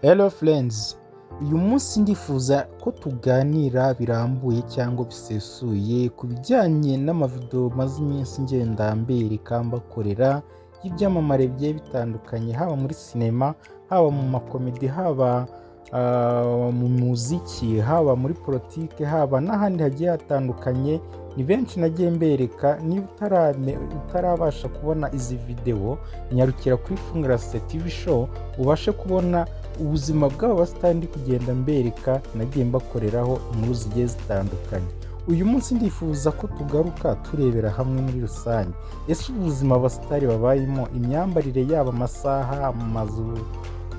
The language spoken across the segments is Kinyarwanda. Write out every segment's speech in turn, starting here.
Hello friends, uyu munsi ndifuza ko tuganira birambuye cyangwa bisesuye ku bijyanye n'amavideo maze iminsi ngenda mbereka mbakorera y'ibyamamare bigiye bitandukanye, haba muri sinema, haba mu makomedi, haba mu muziki, haba muri politike, haba n'ahandi hagiye hatandukanye. Ni benshi nagiye mbereka. Niba utarabasha kubona izi video, nyarukira kuri Fungrase TV show ubashe kubona ubuzima bw'aba basitari ndi kugenda mbereka, nagiye mbakoreraho inkuru zigiye zitandukanye. Uyu munsi ndifuza ko tugaruka turebera hamwe muri rusange, ese ubuzima abasitari babayemo, imyambarire yabo, amasaha, amazu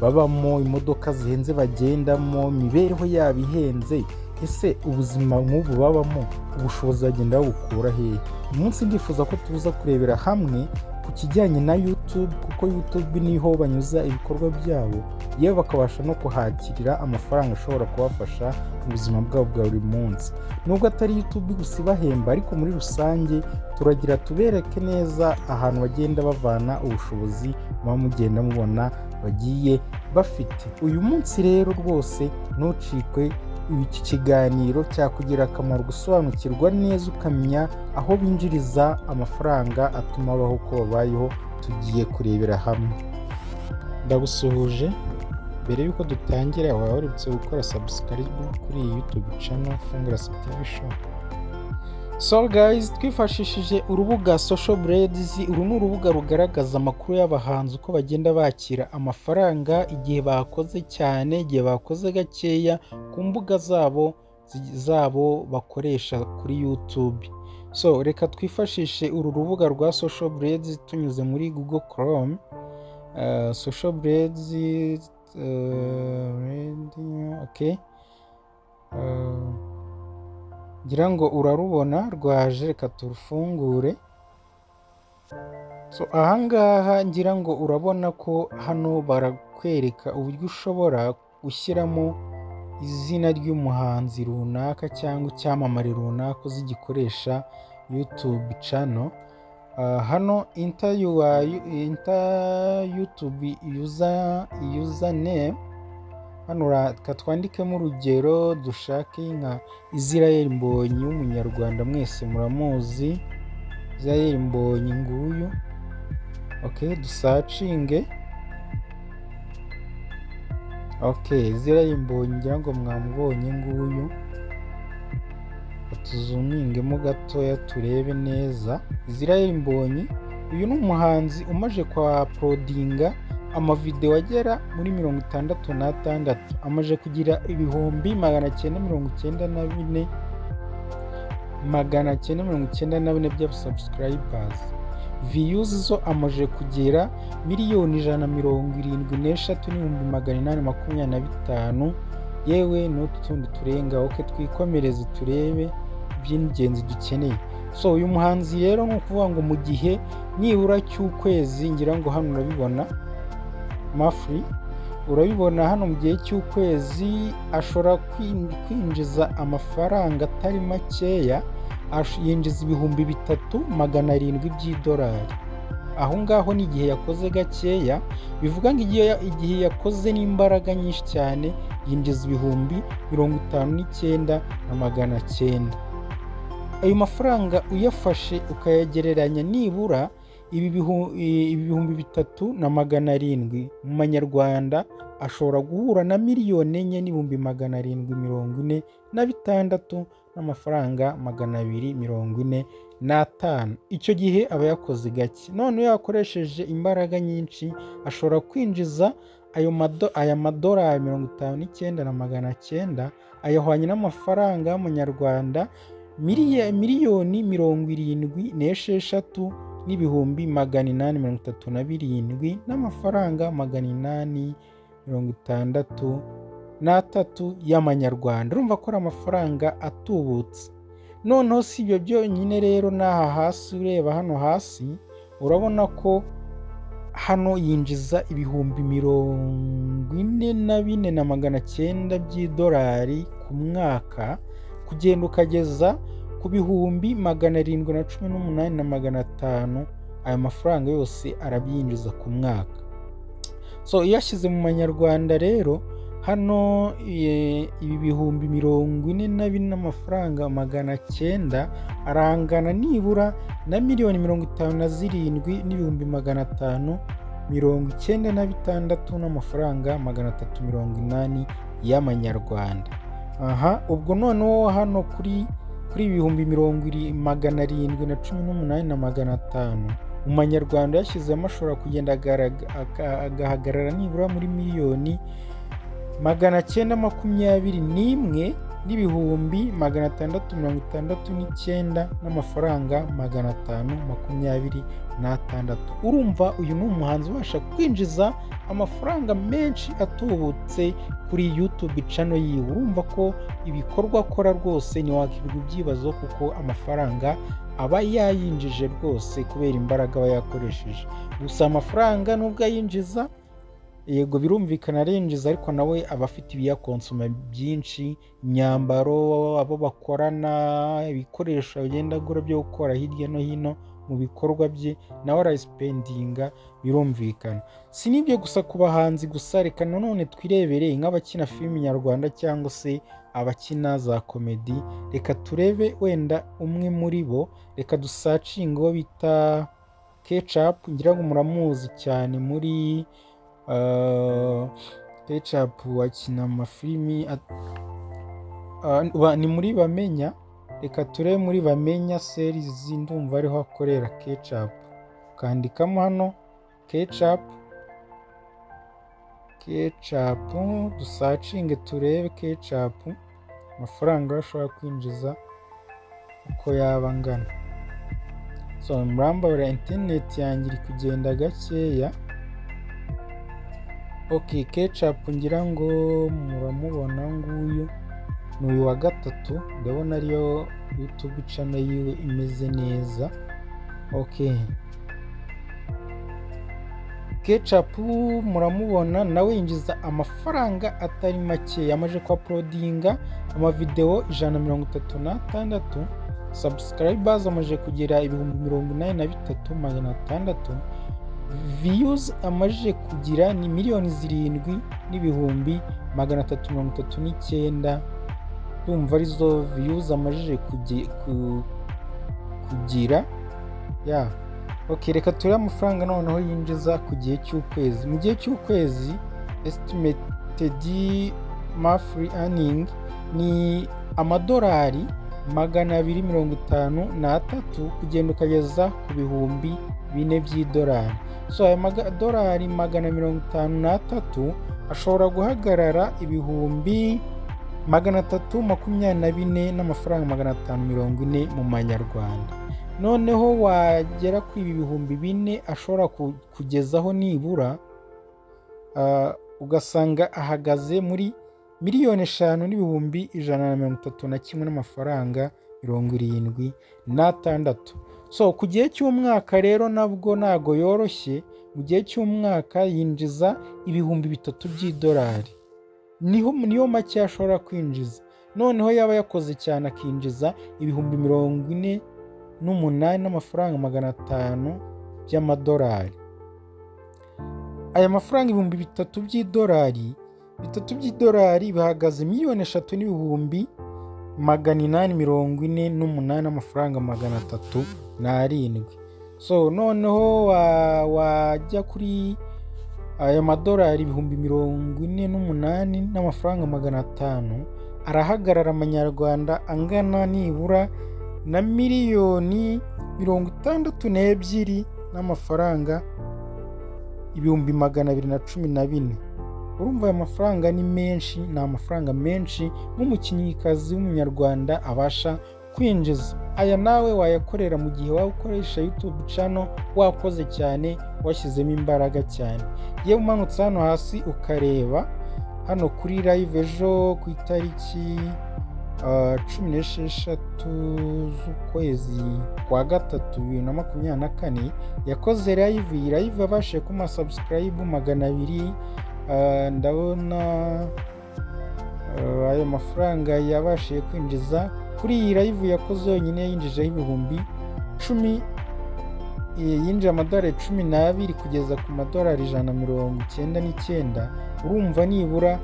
babamo, imodoka zihenze bagendamo, imibereho yabo ihenze, ese ubuzima nk'ubu babamo ubushobozi bagenda babukura hehe? Uyu munsi ndifuza ko tuza kurebera hamwe ku kijyanye na YouTube, kuko YouTube niho banyuza ibikorwa byabo, yewe bakabasha no kuhakirira amafaranga ashobora kubafasha mu buzima bwabo bwa buri munsi. Nubwo atari YouTube gusa ibahemba, ariko muri rusange turagira tubereke neza ahantu bagenda bavana ubushobozi muba mugenda mubona bagiye bafite. Uyu munsi rero rwose ntucikwe, iki kiganiro cyakugira akamaro gusobanukirwa neza, ukamenya aho binjiriza amafaranga atuma babaho uko babayeho. Tugiye kurebera hamwe. Ndagusuhuje. Mbere y'uko dutangira, waba waributse gukora subscribe kuri iyi YouTube channel Fungrase TV show. So guys, twifashishije urubuga Social Blades. Uru ni urubuga rugaragaza amakuru y'abahanzi uko bagenda bakira amafaranga, igihe bakoze cyane, igihe bakoze gakeya, ku mbuga zabo bakoresha kuri YouTube. So reka twifashishe uru rubuga rwa Social Blades tunyuze muri Google Chrome. Social Blades okay. Ngira ngo urarubona rwaje, reka turufungure. So ahangaha ngira ngo urabona ko hano barakwereka uburyo ushobora gushyiramo izina ry'umuhanzi runaka cyangwa icyamamare runaka uzigikoresha YouTube channel. Hano enter YouTube username. Hano reka twandikemo urugero, dushake nka Israel Mbonyi w'umunyarwanda, mwese muramuzi Israel Mbonyi nguyu. Okay, dusacinge. Okay, Israel Mbonyi ngira ngo mwamubonye nguyu. Tuzumingemo gatoya turebe neza. Israel Mbonyi uyu ni umuhanzi umaje kwa uploadinga amavideo agera muri 66, amaje kugira ibihumbi 994 by'abasubscribers. Views zo amaje kugera 1,173,825, yewe n'utundi turenga. Okay, twikomereze turebe iby'ingenzi dukeneye. So uyu muhanzi rero ni ukuvuga ngo mu gihe nibura cy'ukwezi, ngira ngo hano urabibona Mafri, urabibona hano mu gihe cy'ukwezi ashobora kwinjiza amafaranga atari makeya, yinjiza ibihumbi 3,700 by'idolari. Aho ngaho ni igihe yakoze gakeya, bivuga ngo igihe yakoze n'imbaraga nyinshi cyane yinjiza ibihumbi 59,900. Ayo mafaranga uyafashe ukayagereranya nibura ibihumbi 3,700 mu manyarwanda, ashobora guhura na 4,746,000 n'amafaranga 245. Icyo gihe aba yakoze gake. None iyo yakoresheje imbaraga nyinshi, ashobora kwinjiza aya madolari 59,900, ayahwanye n'amafaranga y'amanyarwanda 1,076,837 n'amafaranga 863 y'amanyarwanda. Urumva ko ari amafaranga atubutse. Noneho si ibyo byonyine rero, n'aha hasi ureba hano hasi urabona ko hano yinjiza ibihumbi 44,900 by'idolari ku mwaka, kugenda ukageza ku bihumbi 718,500. Ayo mafaranga yose arabyinjiza ku mwaka. So iyo ashyize mu manyarwanda rero hano ibi bihumbi 44 n'amafaranga 900 arangana nibura na miliyoni 57 n'ibihumbi 596 n'amafaranga 380 y'amanyarwanda. Ubwo noneho hano kuri ibihumbi 718 na 500 mu manyarwanda yashyizemo ashobora kugenda agahagarara nibura muri miliyoni 921 n'ibihumbi 669 n'amafaranga 526. Urumva uyu ni umuhanzi ubasha kwinjiza amafaranga menshi atubutse kuri YouTube channel yiwe. Urumva ko ibikorwa akora rwose ntiwakwirirwa ibyibazo kuko amafaranga aba yayinjije rwose kubera imbaraga aba yakoresheje. Gusa amafaranga nubwo ayinjiza, yego birumvikana arinjiza, ariko nawe aba afite ibiyakonsoma byinshi, imyambaro, abo bakorana, ibikoresho agenda agura byo gukora hirya no hino mu bikorwa bye, nawe arayisipendinga, birumvikana. Si n'ibyo gusa ku bahanzi gusa, reka nanone twirebere nk'abakina filimi nyarwanda cyangwa se abakina za komedi. Reka turebe wenda umwe muri bo, reka dusacinge uwo bita Ketchup. Ngira ngo muramuzi cyane muri Ketchup wakina amafilimi ni muri Bamenya. Reka turebe muri Bamenya series, ndumva ariho akorera Ketchup. Kandikamo hano Ketchup, dusacinge turebe Ketchup amafaranga ashobora kwinjiza uko yaba angana. So murambabura internet yanjye iri kugenda gakeya. Okay, Ketchup ngira ngo muramubona, nguyu ni uyu wa gatatu, ndabona ariyo YouTube channel yiwe imeze neza. Okay, Ketchup muramubona nawe yinjiza amafaranga atari make. Yamaje kwa uploadinga amavideo 136, subscribers amaje kugera ibihumbi 83,600, views amaje kugira ni miliyoni 7 n'ibihumbi 339. Ndumva arizo views amaje kugira ya. Okay, reka turebe amafaranga noneho yinjiza ku gihe cy'ukwezi. Mu gihe cy'ukwezi estimated monthly earning ni amadolari 253 kugenda ukageza ku bihumbi 4 by'idolari. So aya madolari 253 ashobora guhagarara ibihumbi 324 n'amafaranga 540 mu manyarwanda. Noneho wagera ku ibi bihumbi 4 ashobora kugezaho nibura ugasanga ahagaze muri miliyoni 5 n'ibihumbi 131 n'amafaranga 76. So ku gihe cy'umwaka rero nabwo nago yoroshye. Mu gihe cy'umwaka yinjiza ibihumbi 3 by'idolari, niyo make ashobora kwinjiza. Noneho yaba yakoze cyane akinjiza ibihumbi 48 n'amafaranga 500 by'amadolari. Aya mafaranga ibihumbi 3 by'idolari bihagaze miliyoni 3 n'ibihumbi 848 n'amafaranga 307. So noneho wajya kuri aya madolari ibihumbi 48 n'amafaranga 500 arahagarara amanyarwanda angana nibura na miliyoni 62 n'amafaranga ibihumbi 214. Urumva aya mafaranga ni menshi, ni amafaranga menshi nk'umukinnyikazi w'umunyarwanda abasha kwinjiza. Aya nawe wayakorera mu gihe waba ukoresha YouTube channel wakoze cyane, washyizemo imbaraga cyane. Yewe umanutse hano hasi ukareba hano kuri live ejo ku itariki 16 z'ukwezi kwa gatatu 2024 yakoze live abashije kuma subscribe 200. Ndabona ayo mafaranga yabashije kwinjiza kuri iyi live yakoze yonyine yinjijeho ibihumbi 10, yinjije amadolari 12 kugeza ku madolari 199. Urumva nibura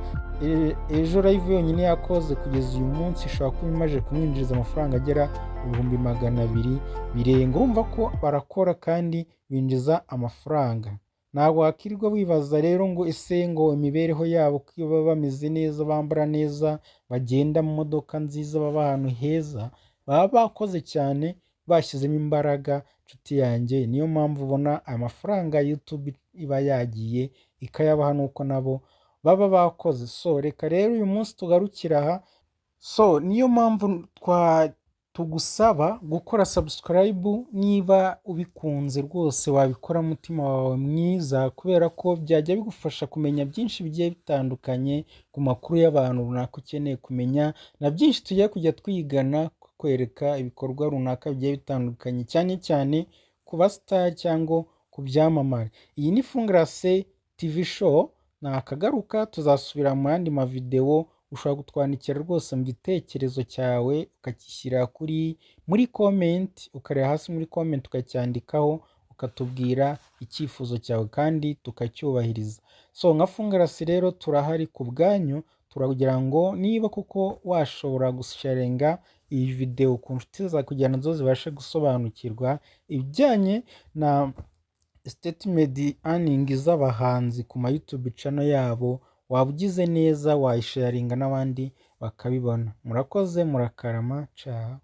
ejo live yonyine yakoze kugeza uyu munsi ishobora kuba imaze kumwinjiriza amafaranga agera ku bihumbi 200 birenga. Urumva ko barakora kandi binjiza amafaranga. Ntabwo wakirirwa wibaza rero ngo ese ngo imibereho yabo ko baba bameze neza, bambara neza, bagenda mu modoka nziza, baba ahantu heza, baba bakoze cyane bashyizemo imbaraga nshuti yanjye. Niyo mpamvu ubona amafaranga YouTube iba yagiye ikayabaha nuko nabo baba bakoze. So reka rero uyu munsi tugarukira aha. So niyo mpamvu tugusaba gukora subscribe niba ubikunze rwose wabikora mutima wawe mwiza, kubera ko byajya bigufasha kumenya byinshi bigiye bitandukanye ku makuru y'abantu runaka ukeneye kumenya, na byinshi tugiye kujya twigana kwereka ibikorwa runaka bigiye bitandukanye, cyane cyane ku basitari cyangwa ku byamamare. Iyi ni Fungrase TV show, nakagaruka tuzasubira mu yandi mavideo. Ushobora kutwandikira rwose mu gitekerezo cyawe ukakishyira muri comment, ukareba hasi muri comment ukacyandikaho, ukatubwira icyifuzo cyawe kandi tukacyubahiriza. So nka Fungrase rero turahari ku bwanyu, turakugira ngo niba kuko washobora gusharinga iyi video ku nshuti zawe kugira ngo zibashe gusobanukirwa ibijyanye na statement earning z'abahanzi ku ma YouTube channel yabo, waba ugize neza wayisharinga n'abandi bakabibona. Murakoze, murakarama, ciao.